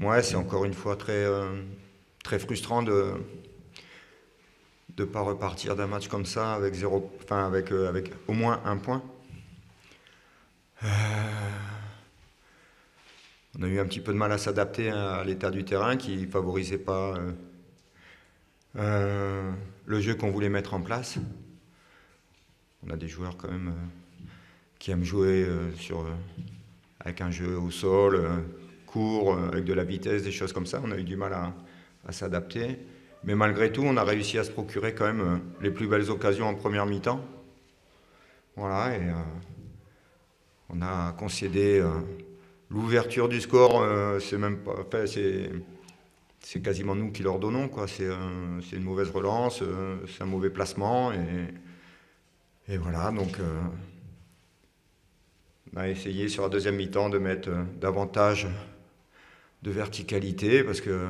ouais, c'est encore une fois très frustrant de ne pas repartir d'un match comme ça avec avec au moins un point. On a eu un petit peu de mal à s'adapter à l'état du terrain qui ne favorisait pas le jeu qu'on voulait mettre en place. On a des joueurs quand même qui aiment jouer avec un jeu au sol, court, avec de la vitesse, des choses comme ça. On a eu du mal à s'adapter. Mais malgré tout, on a réussi à se procurer quand même les plus belles occasions en première mi-temps. Voilà, et on a concédé l'ouverture du score, c'est même pas, enfin, c'est quasiment nous qui leur donnons, quoi. C'est une mauvaise relance, c'est un mauvais placement, et voilà. Donc, on a essayé sur la deuxième mi-temps de mettre davantage de verticalité, parce que,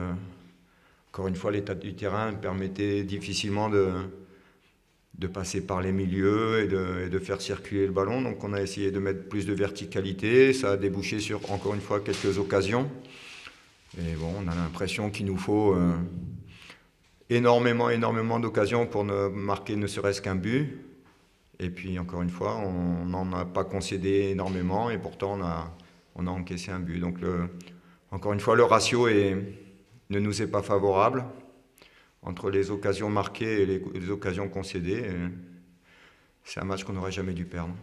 encore une fois, l'état du terrain permettait difficilement de passer par les milieux et de faire circuler le ballon. Donc on a essayé de mettre plus de verticalité. Ça a débouché sur, encore une fois, quelques occasions. Et bon, on a l'impression qu'il nous faut énormément d'occasions pour ne marquer ne serait-ce qu'un but. Et puis, encore une fois, on n'en a pas concédé énormément et pourtant on a encaissé un but. Donc, encore une fois, le ratio ne nous est pas favorable entre les occasions marquées et les occasions concédées. C'est un match qu'on n'aurait jamais dû perdre.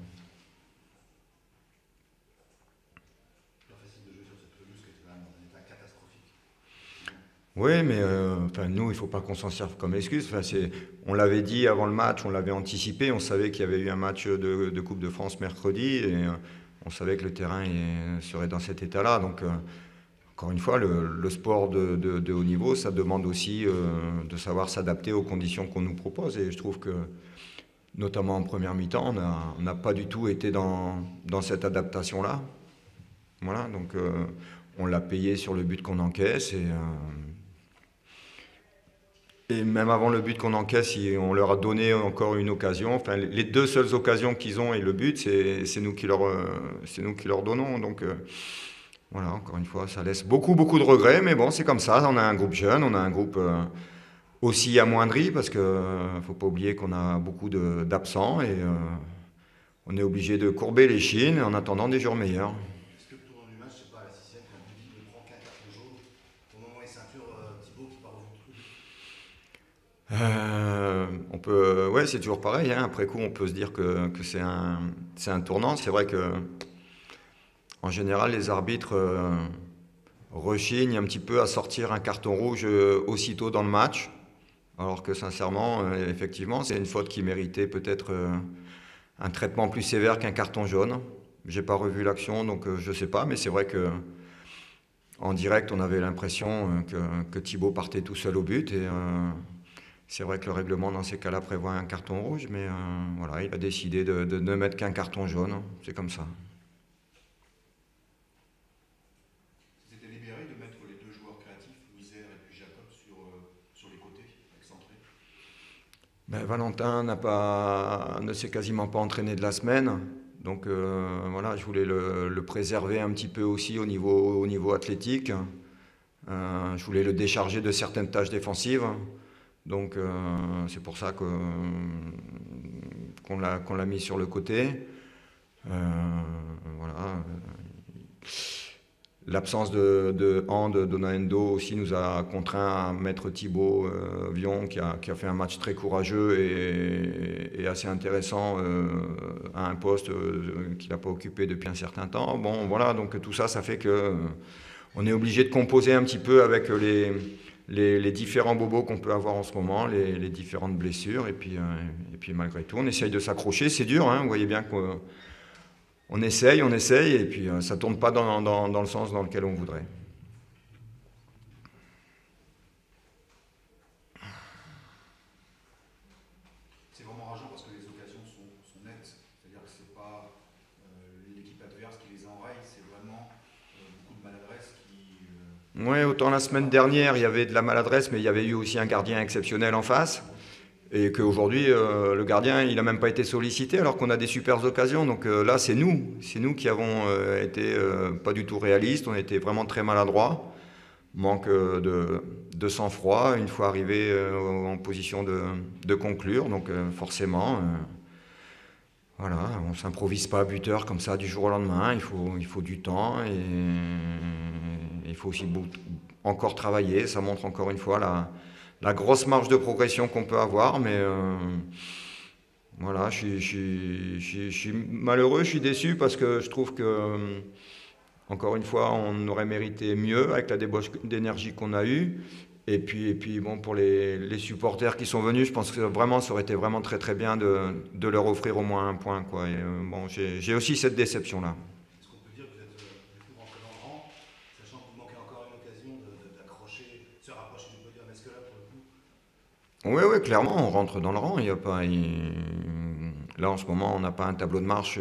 Oui, mais enfin, nous, il ne faut pas qu'on s'en serve comme excuse. Enfin, on l'avait dit avant le match, on l'avait anticipé, on savait qu'il y avait eu un match de Coupe de France mercredi et on savait que le terrain serait dans cet état-là. Donc, encore une fois, le sport de haut niveau, ça demande aussi de savoir s'adapter aux conditions qu'on nous propose. Et je trouve que, notamment en première mi-temps, on n'a pas du tout été dans cette adaptation-là. Voilà, donc on l'a payé sur le but qu'on encaisse et même avant le but qu'on encaisse, on leur a donné encore une occasion. Enfin, les deux seules occasions qu'ils ont et le but, c'est nous qui leur donnons. Donc voilà, encore une fois, ça laisse beaucoup de regrets. Mais bon, c'est comme ça. On a un groupe jeune, on a un groupe aussi amoindri parce que faut pas oublier qu'on a beaucoup d'absents et on est obligé de courber les chines en attendant des jours meilleurs. Est-ce que le tournant du match, c'est pas à la sixième quand Bibi ne prend qu'un carton jaune au moment où il ceinture Thibaut qui part au vue de Ouais, c'est toujours pareil, hein. Après coup, on peut se dire que c'est un tournant. C'est vrai que, en général, les arbitres rechignent un petit peu à sortir un carton rouge aussitôt dans le match. Alors que, sincèrement, effectivement, c'est une faute qui méritait peut-être un traitement plus sévère qu'un carton jaune. J'ai pas revu l'action, donc je sais pas, mais c'est vrai que en direct, on avait l'impression que Thibaut partait tout seul au but et c'est vrai que le règlement dans ces cas-là prévoit un carton rouge, mais voilà, il a décidé de ne mettre qu'un carton jaune. C'est comme ça. C'était libéré de mettre les deux joueurs créatifs, Louiser et puis Jacob, sur les côtés, excentrés. Ben, Valentin ne s'est quasiment pas entraîné de la semaine. Donc voilà, je voulais le préserver un petit peu aussi au niveau athlétique. Je voulais le décharger de certaines tâches défensives. Donc c'est pour ça qu'on l'a mis sur le côté. Voilà. L'absence de Hand, Donaendo aussi nous a contraint à mettre Thibaut Vion qui a fait un match très courageux et assez intéressant à un poste qu'il n'a pas occupé depuis un certain temps. Bon voilà, donc tout ça, ça fait que on est obligé de composer un petit peu avec les différents bobos qu'on peut avoir en ce moment, les différentes blessures, et puis malgré tout, on essaye de s'accrocher, c'est dur, hein, vous voyez bien qu'on essaye, et puis ça ne tourne pas dans le sens dans lequel on voudrait. C'est vraiment rageant parce que les occasions sont nettes, c'est-à-dire que c'est pas l'équipe adverse qui les enraye, c'est vraiment beaucoup de maladresse qui. Oui, autant la semaine dernière, il y avait de la maladresse, mais il y avait eu aussi un gardien exceptionnel en face. Et qu'aujourd'hui, le gardien, il n'a même pas été sollicité alors qu'on a des super occasions. Donc là, c'est nous qui avons été pas du tout réalistes. On était vraiment très maladroits. manque de sang-froid une fois arrivé en position de conclure. Donc forcément, voilà, on ne s'improvise pas buteur comme ça du jour au lendemain. Il faut du temps et il faut aussi encore travailler. Ça montre encore une fois la grosse marge de progression qu'on peut avoir. Mais voilà, je suis malheureux, je suis déçu parce que je trouve que encore une fois, on aurait mérité mieux avec la débauche d'énergie qu'on a eue. Et puis bon, pour les supporters qui sont venus, je pense que vraiment, ça aurait été vraiment très très bien de leur offrir au moins un point, quoi. Et, bon, j'ai aussi cette déception-là. Est-ce qu'on peut dire que vous êtes du coup rentré dans le rang, sachant que vous manquez encore une occasion d'accrocher, se rapprocher du podium? Est-ce que là, pour le coup, Oui, oui, clairement, on rentre dans le rang. Il y a pas, là, en ce moment, on n'a pas un tableau de marche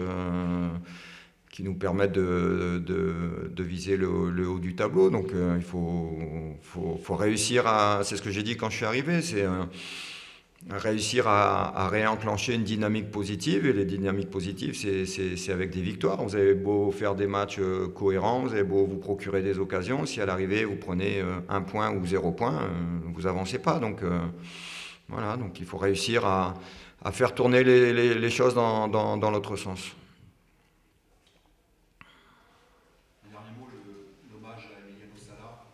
qui nous permette de viser le haut du tableau. Donc, il faut réussir à... C'est ce que j'ai dit quand je suis arrivé, c'est réussir à réenclencher une dynamique positive. Et les dynamiques positives, c'est avec des victoires. Vous avez beau faire des matchs cohérents, vous avez beau vous procurer des occasions. Si à l'arrivée, vous prenez un point ou 0 point, vous avancez pas. Donc, voilà, donc il faut réussir à faire tourner les choses dans l'autre sens. un dernier mot, l'hommage à Emiliano Sala,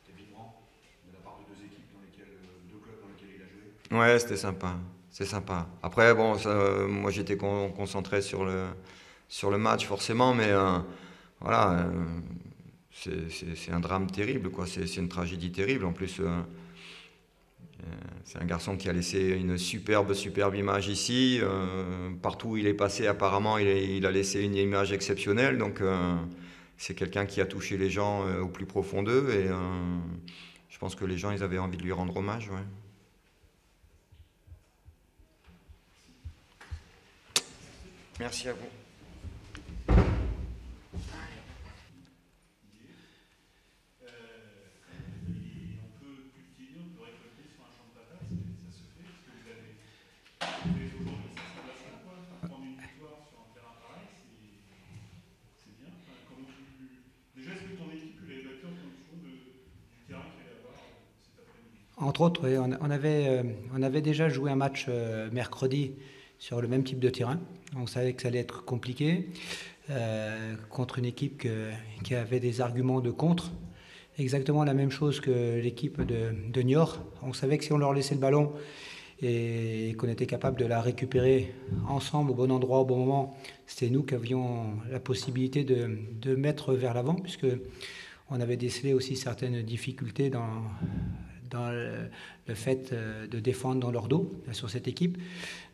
évidemment, de la part de deux clubs dans lesquels il a joué? Ouais, c'était sympa. C'est sympa. Après, bon, moi j'étais concentré sur le match forcément, mais voilà, c'est un drame terrible, quoi. C'est une tragédie terrible. En plus, c'est un garçon qui a laissé une superbe image ici. Partout où il est passé, apparemment, il a laissé une image exceptionnelle. Donc, c'est quelqu'un qui a touché les gens au plus profond d'eux. Et je pense que les gens, ils avaient envie de lui rendre hommage. Ouais. Merci à vous. On peut cultiver, on peut récolter sur un champ de patates, ça se fait, parce que vous avez aujourd'hui, ça ressemble à ça, quoi. Prendre une victoire sur un terrain pareil, c'est bien. Enfin, déjà, est-ce que ton équipe, elle est d'acteur en fonction du terrain qu'il allait avoir cet après-midi? Entre autres, oui, on avait déjà joué un match mercredi sur le même type de terrain. On savait que ça allait être compliqué contre une équipe qui avait des arguments de contre. Exactement la même chose que l'équipe de Niort. On savait que si on leur laissait le ballon et qu'on était capable de la récupérer ensemble au bon endroit, au bon moment, c'était nous qui avions la possibilité de mettre vers l'avant, puisque on avait décelé aussi certaines difficultés dans le fait de défendre dans leur dos sur cette équipe.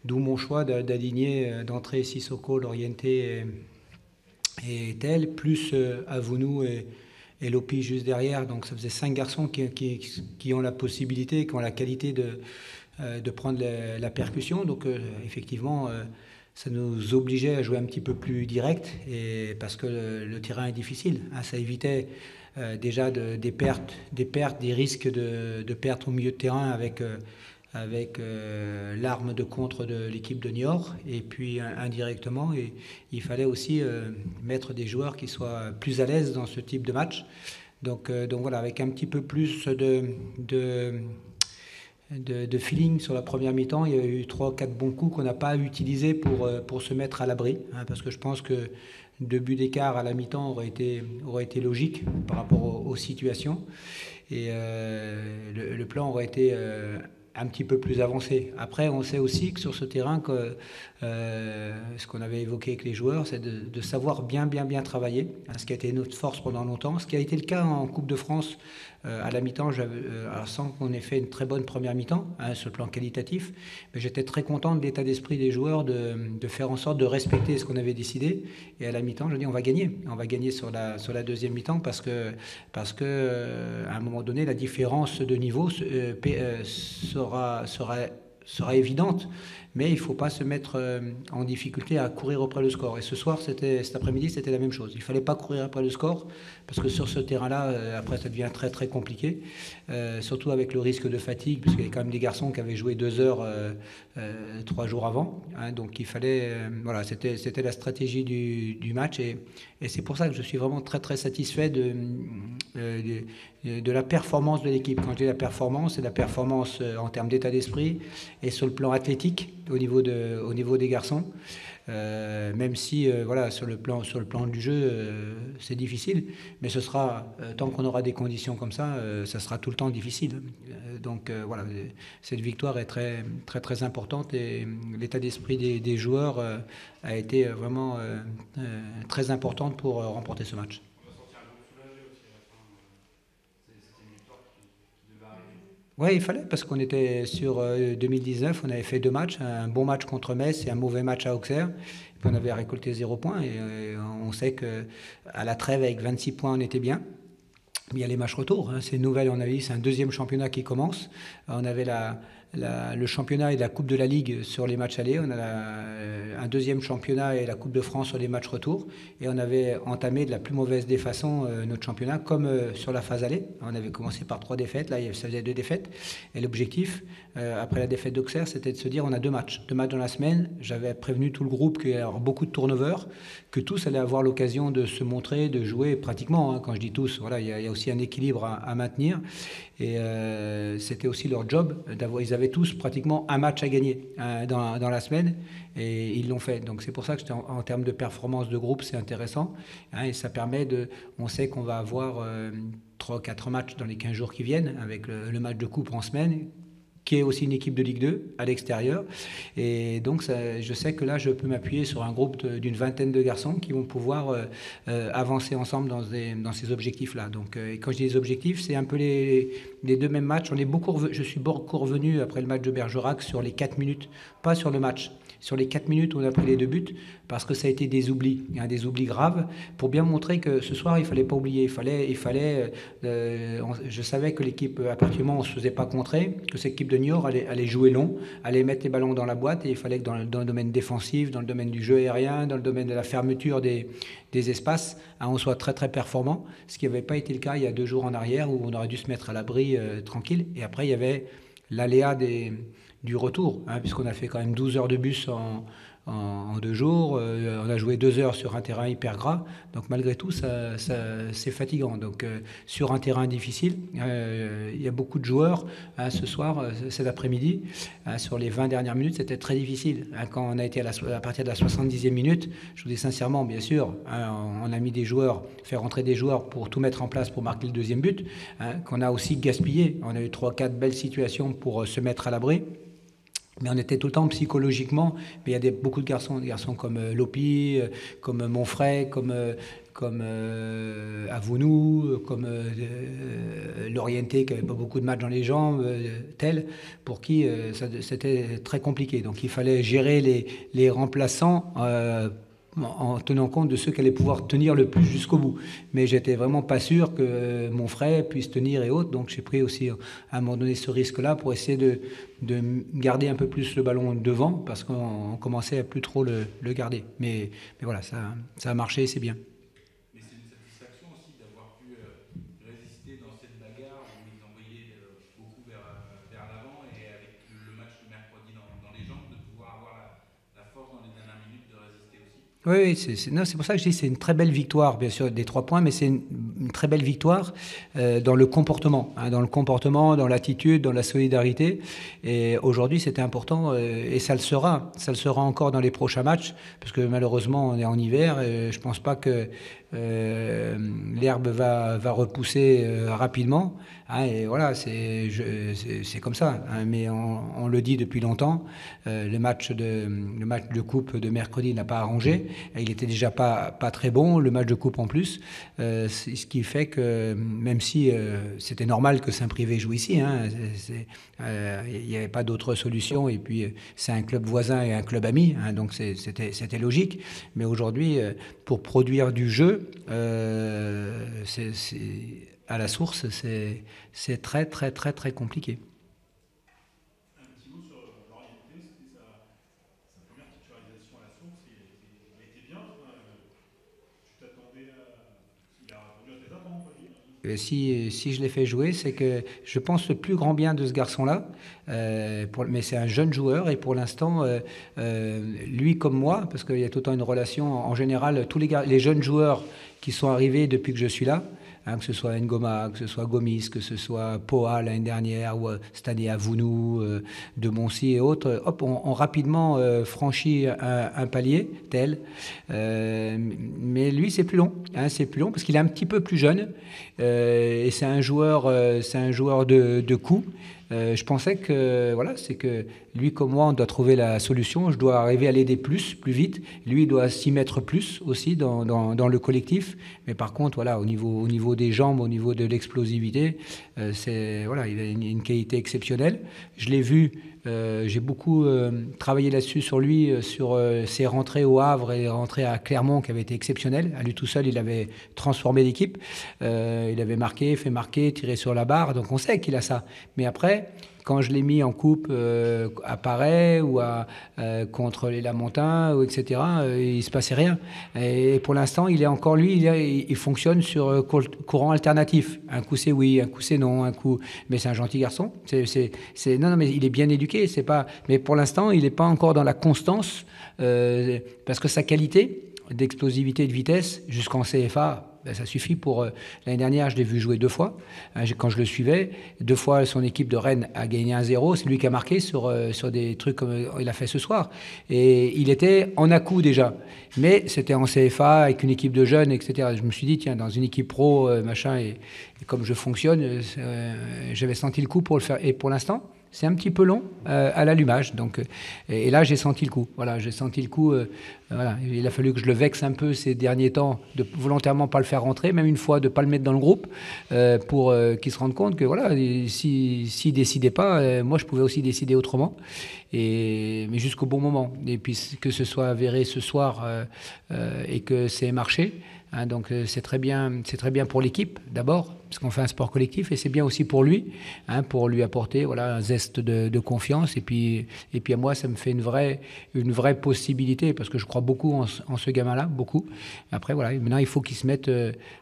D'où mon choix d'aligner d'entrée Sissoko, Lorienté et Tel, plus Avounou et Lopi juste derrière. Donc ça faisait 5 garçons qui ont la possibilité, qui ont la qualité de prendre la percussion. Donc effectivement, ça nous obligeait à jouer un petit peu plus direct, et parce que le terrain est difficile. Hein, ça évitait déjà des pertes, des risques de pertes au milieu de terrain avec l'arme de contre de l'équipe de Niort. Et puis indirectement, il fallait aussi mettre des joueurs qui soient plus à l'aise dans ce type de match. Donc voilà, avec un petit peu plus de feeling sur la première mi-temps. Il y a eu 3-4 bons coups qu'on n'a pas utilisés pour se mettre à l'abri, hein, parce que je pense que 2 buts d'écart à la mi-temps aurait été logique par rapport aux situations, et le plan aurait été un petit peu plus avancé. Après, on sait aussi que sur ce terrain, ce qu'on avait évoqué avec les joueurs, c'est de savoir bien travailler, hein, ce qui a été notre force pendant longtemps, ce qui a été le cas en Coupe de France à la mi-temps, sans qu'on ait fait une très bonne première mi-temps, hein, sur le plan qualitatif, mais j'étais très content de l'état d'esprit des joueurs de faire en sorte de respecter ce qu'on avait décidé. Et à la mi-temps, je dis on va gagner sur la deuxième mi-temps, parce que à un moment donné, la différence de niveau sera sera évidente, mais il ne faut pas se mettre en difficulté à courir après le score. Et ce soir, cet après-midi, c'était la même chose. Il ne fallait pas courir après le score, parce que sur ce terrain-là, après, ça devient très très compliqué, surtout avec le risque de fatigue, puisqu'il y a quand même des garçons qui avaient joué 2 heures 3 jours avant. Hein, donc il fallait, voilà, c'était la stratégie du match, et c'est pour ça que je suis vraiment très très satisfait de la performance de l'équipe. Quand je dis la performance, c'est la performance en termes d'état d'esprit et sur le plan athlétique au niveau des garçons. Même si voilà, sur le plan du jeu, c'est difficile, mais ce sera, tant qu'on aura des conditions comme ça, ça sera tout le temps difficile. Donc voilà, cette victoire est très très très importante, et l'état d'esprit des joueurs a été vraiment très importante pour remporter ce match. Oui, il fallait, parce qu'on était sur 2019, on avait fait 2 matchs, un bon match contre Metz et un mauvais match à Auxerre. Puis on avait récolté 0 points, et on sait qu'à la trêve, avec 26 points, on était bien. Mais il y a les matchs retour, hein, c'est une nouvelle, on avait dit, c'est un deuxième championnat qui commence. On avait le championnat et la Coupe de la Ligue sur les matchs allés, on a un deuxième championnat et la Coupe de France sur les matchs retour, et on avait entamé de la plus mauvaise des façons notre championnat, comme sur la phase allée. On avait commencé par 3 défaites, là ça faisait 2 défaites, et l'objectif, après la défaite d'Auxerre, c'était de se dire on a 2 matchs dans la semaine. J'avais prévenu tout le groupe qu'il y allait y avoir beaucoup de turnover, que tous allaient avoir l'occasion de se montrer, de jouer pratiquement, hein. Quand je dis tous, voilà, il y a aussi un équilibre à maintenir, et c'était aussi leur job ils avaient tous pratiquement un match à gagner dans la semaine, et ils l'ont fait. Donc c'est pour ça que en termes de performance de groupe, c'est intéressant, hein, et ça permet on sait qu'on va avoir 3-4 matchs dans les 15 jours qui viennent, avec le match de coupe en semaine, qui est aussi une équipe de Ligue 2 à l'extérieur. Et donc je sais que là, je peux m'appuyer sur un groupe d'une vingtaine de garçons qui vont pouvoir avancer ensemble dans ces objectifs-là. Donc quand je dis les objectifs, c'est un peu les 2 mêmes matchs. Je suis beaucoup revenu après le match de Bergerac sur les 4 minutes, pas sur le match. Sur les 4 minutes où on a pris les 2 buts, parce que ça a été des oublis graves, pour bien montrer que ce soir, il ne fallait pas oublier. Je savais que l'équipe, à partir du moment où on ne se faisait pas contrer, que cette équipe de Niort allait jouer long, allait mettre les ballons dans la boîte, et il fallait que dans le domaine défensif, dans le domaine du jeu aérien, dans le domaine de la fermeture des espaces, hein, on soit très très performant, ce qui n'avait pas été le cas il y a 2 jours en arrière, où on aurait dû se mettre à l'abri tranquille. Et après, il y avait l'aléa du retour, hein, puisqu'on a fait quand même 12 heures de bus en 2 jours. On a joué 2 heures sur un terrain hyper gras. Donc malgré tout, c'est fatigant. Donc sur un terrain difficile, il y a beaucoup de joueurs. Hein, ce soir, cet après-midi, sur les 20 dernières minutes, c'était très difficile. Hein, quand on a été à partir de la 70e minute, je vous dis sincèrement, bien sûr, hein, on a mis des joueurs, fait rentrer des joueurs pour tout mettre en place pour marquer le 2e but, hein, qu'on a aussi gaspillé. On a eu 3-4 belles situations pour se mettre à l'abri. Mais on était tout le temps psychologiquement. Mais il y a beaucoup de garçons comme Lopi, comme Monfray, comme Avounou, comme Lorienté, qui n'avait pas beaucoup de matchs dans les jambes, tel, pour qui c'était très compliqué. Donc il fallait gérer les remplaçants en tenant compte de ceux qui allaient pouvoir tenir le plus jusqu'au bout. Mais j'étais vraiment pas sûr que mon frère puisse tenir et autres, donc j'ai pris aussi à un moment donné ce risque-là pour essayer de garder un peu plus le ballon devant, parce qu'on commençait à plus trop le garder. Mais voilà, ça a marché, c'est bien. Mais c'est une satisfaction aussi d'avoir pu résister dans cette bagarre où ils envoyaient beaucoup vers l'avant, et avec le match de mercredi dans les jambes, de pouvoir avoir la force dans les dernières minutes de résister aussi. Oui, c'est pour ça que je dis que c'est une très belle victoire, bien sûr, des 3 points, mais c'est une très belle victoire dans le comportement, hein, dans l'attitude, dans la solidarité. Et aujourd'hui, c'était important, et ça le sera encore dans les prochains matchs, parce que malheureusement, on est en hiver, et je ne pense pas que l'herbe va repousser rapidement. Hein, et voilà, c'est comme ça. Hein, mais on le dit depuis longtemps. Le match de coupe de mercredi n'a pas arrangé. Il était déjà pas très bon. Le match de coupe en plus, ce qui fait que même si c'était normal que Saint-Privé joue ici, hein, il n'y avait pas d'autre solution. Et puis c'est un club voisin et un club ami, hein, donc c'était logique. Mais aujourd'hui, pour produire du jeu, à la source, c'est très très très très compliqué. Un petit mot sur si je l'ai fait jouer, c'est que je pense le plus grand bien de ce garçon-là. Mais c'est un jeune joueur et pour l'instant, lui comme moi, parce qu'il y a tout le temps une relation, en général, tous les jeunes joueurs qui sont arrivés depuis que je suis là, hein, que ce soit Ngoma, que ce soit Gomis, que ce soit Poa l'année dernière, ou cette année Avounou, de Moncy et autres, hop, on rapidement franchit un palier tel. Mais lui, c'est plus long. Hein, c'est plus long parce qu'il est un petit peu plus jeune et c'est un joueur de coup. Je pensais que voilà, c'est que lui comme moi, on doit trouver la solution. Je dois arriver à l'aider plus vite. Lui, il doit s'y mettre plus aussi dans le collectif. Mais par contre, voilà, au niveau des jambes, au niveau de l'explosivité, voilà, il a une qualité exceptionnelle. Je l'ai vu. J'ai beaucoup travaillé là-dessus sur lui, sur ses rentrées au Havre et rentrées à Clermont qui avaient été exceptionnelles. À lui tout seul, il avait transformé l'équipe. Il avait marqué, fait marquer, tiré sur la barre. Donc on sait qu'il a ça. Mais après, quand je l'ai mis en coupe à Paray ou contre les Lamontins, etc., il ne se passait rien. Et pour l'instant, il est encore lui, il fonctionne sur courant alternatif. Un coup c'est oui, un coup c'est non, un coup. Mais c'est un gentil garçon. Non, mais il est bien éduqué. C'est pas. Mais pour l'instant, il n'est pas encore dans la constance parce que sa qualité d'explosivité et de vitesse jusqu'en CFA. Ben, ça suffit pour... l'année dernière, je l'ai vu jouer 2 fois. Quand je le suivais, 2 fois, son équipe de Rennes a gagné 1-0. C'est lui qui a marqué sur des trucs comme il a fait ce soir. Et il était en à-coup déjà. Mais c'était en CFA avec une équipe de jeunes, etc. Je me suis dit, tiens, dans une équipe pro, machin, et comme je fonctionne, j'avais senti le coup pour le faire. Et pour l'instant, c'est un petit peu long à l'allumage. Donc, et là, j'ai senti le coup. Voilà, j'ai senti le coup. Voilà. Il a fallu que je le vexe un peu ces derniers temps, de volontairement pas le faire rentrer, même une fois de pas le mettre dans le groupe, pour qu'il se rende compte que voilà, s'il décidait pas, moi je pouvais aussi décider autrement. Mais jusqu'au bon moment. Et puis que ce soit avéré ce soir et que c'est marché. Hein, donc c'est très bien pour l'équipe d'abord, parce qu'on fait un sport collectif, et c'est bien aussi pour lui, hein, pour lui apporter voilà un zeste de confiance. Et puis à moi, ça me fait une vraie possibilité, parce que je crois beaucoup en ce gamin-là, beaucoup. Après voilà, maintenant il faut qu'il se mette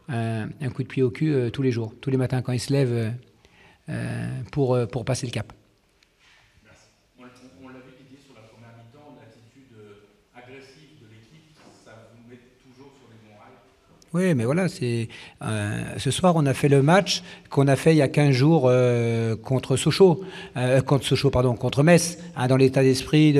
un coup de pied au cul tous les jours, tous les matins quand il se lève pour passer le cap. On l'avait dit sur la première mi-temps, l'attitude agressive de l'équipe, ça vous met toujours sur les bons rails. Oui, mais voilà, ce soir, on a fait le match qu'on a fait il y a 15 jours contre Metz, hein, dans l'état d'esprit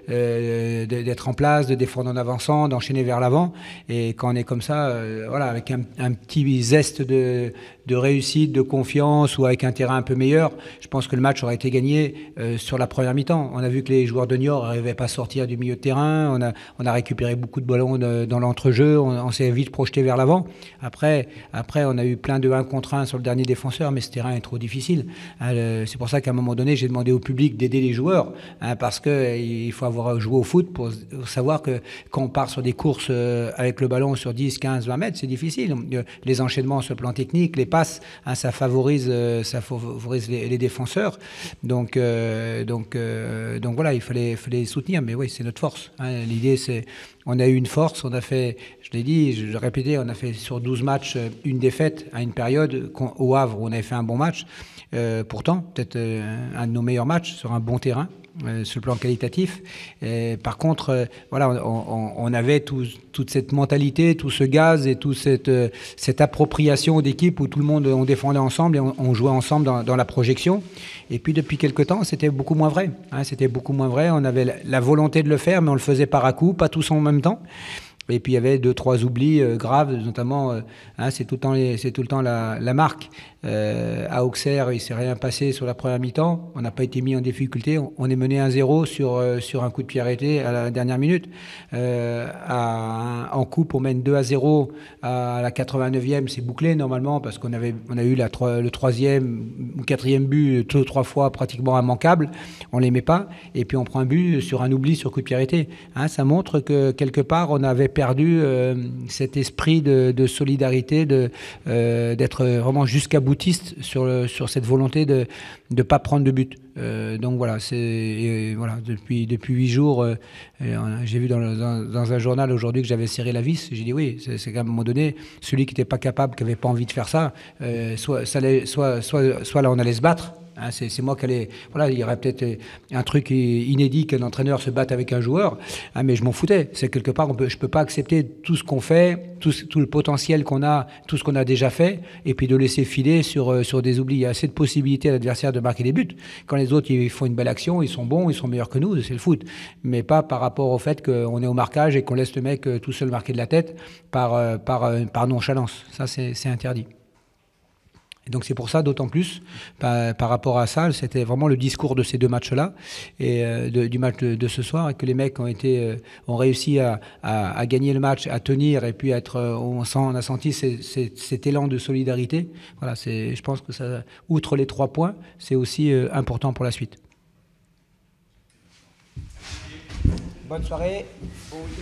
d'être en place, de défendre en avançant, d'enchaîner vers l'avant. Et quand on est comme ça, voilà, avec un petit zeste de réussite, de confiance, ou avec un terrain un peu meilleur, je pense que le match aurait été gagné sur la première mi-temps. On a vu que les joueurs de Niort n'arrivaient pas à sortir du milieu de terrain. On a récupéré beaucoup de ballons dans l'entrejeu. On s'est vite projeté vers l'avant. Après, on a eu plein de 1 contre 1 sur le dernier défenseur, mais ce terrain est trop difficile. C'est pour ça qu'à un moment donné, j'ai demandé au public d'aider les joueurs, hein, parce qu'il faut avoir joué au foot pour savoir que quand on part sur des courses avec le ballon sur 10, 15, 20 mètres, c'est difficile. Les enchaînements sur le plan technique, les passes, hein, ça favorise les défenseurs. Donc voilà, il fallait soutenir. Mais oui, c'est notre force. Hein. L'idée, c'est... On a eu une force, on a fait, je l'ai dit, je l'ai répété, on a fait sur 12 matchs une défaite à une période au Havre où on avait fait un bon match. Pourtant, peut-être un de nos meilleurs matchs sur un bon terrain, sur le plan qualitatif. Par contre, voilà, on avait toute cette mentalité, tout ce gaz et toute cette appropriation d'équipe où tout le monde, on défendait ensemble et on jouait ensemble dans la projection. Et puis depuis quelque temps, c'était beaucoup moins vrai. Hein, c'était beaucoup moins vrai. On avait la volonté de le faire, mais on le faisait par à coup, pas tous en même temps. Et puis il y avait 2-3 oublis graves, notamment, hein, c'est tout le temps la marque. À Auxerre, il ne s'est rien passé sur la première mi-temps. On n'a pas été mis en difficulté. On est mené 1-0 sur un coup de pied arrêté à la dernière minute. En coupe, on mène 2-0 à la 89e. C'est bouclé normalement parce qu'on a eu le 3e ou 4e but 2-3 fois pratiquement immanquable. On ne les met pas. Et puis on prend un but sur un oubli sur coup de pied arrêté. Hein, ça montre que quelque part, on n'avait perdu cet esprit de solidarité, d'être vraiment jusqu'à boutiste sur cette volonté de ne pas prendre de but. Donc voilà, voilà, depuis 8 jours, j'ai vu dans un journal aujourd'hui que j'avais serré la vis. J'ai dit oui, c'est qu'à un moment donné, celui qui n'était pas capable, qui n'avait pas envie de faire ça, soit là on allait se battre. Hein, c'est moi qui allais... Voilà, il y aurait peut-être un truc inédit qu'un entraîneur se batte avec un joueur, hein, mais je m'en foutais. C'est quelque part, je peux pas accepter tout ce qu'on fait, tout le potentiel qu'on a, tout ce qu'on a déjà fait, et puis de laisser filer sur des oublis. Il y a assez de possibilités à l'adversaire de marquer des buts. Quand les autres ils font une belle action, ils sont bons, ils sont meilleurs que nous, c'est le foot. Mais pas par rapport au fait qu'on est au marquage et qu'on laisse le mec tout seul marquer de la tête par nonchalance. Ça, c'est interdit. Et donc c'est pour ça, d'autant plus, par rapport à ça, c'était vraiment le discours de ces 2 matchs-là, et du match de ce soir, et que les mecs ont réussi à gagner le match, à tenir, et puis on a senti cet élan de solidarité. Voilà, je pense que ça, outre les 3 points, c'est aussi important pour la suite. Bonne soirée. Bon week-end.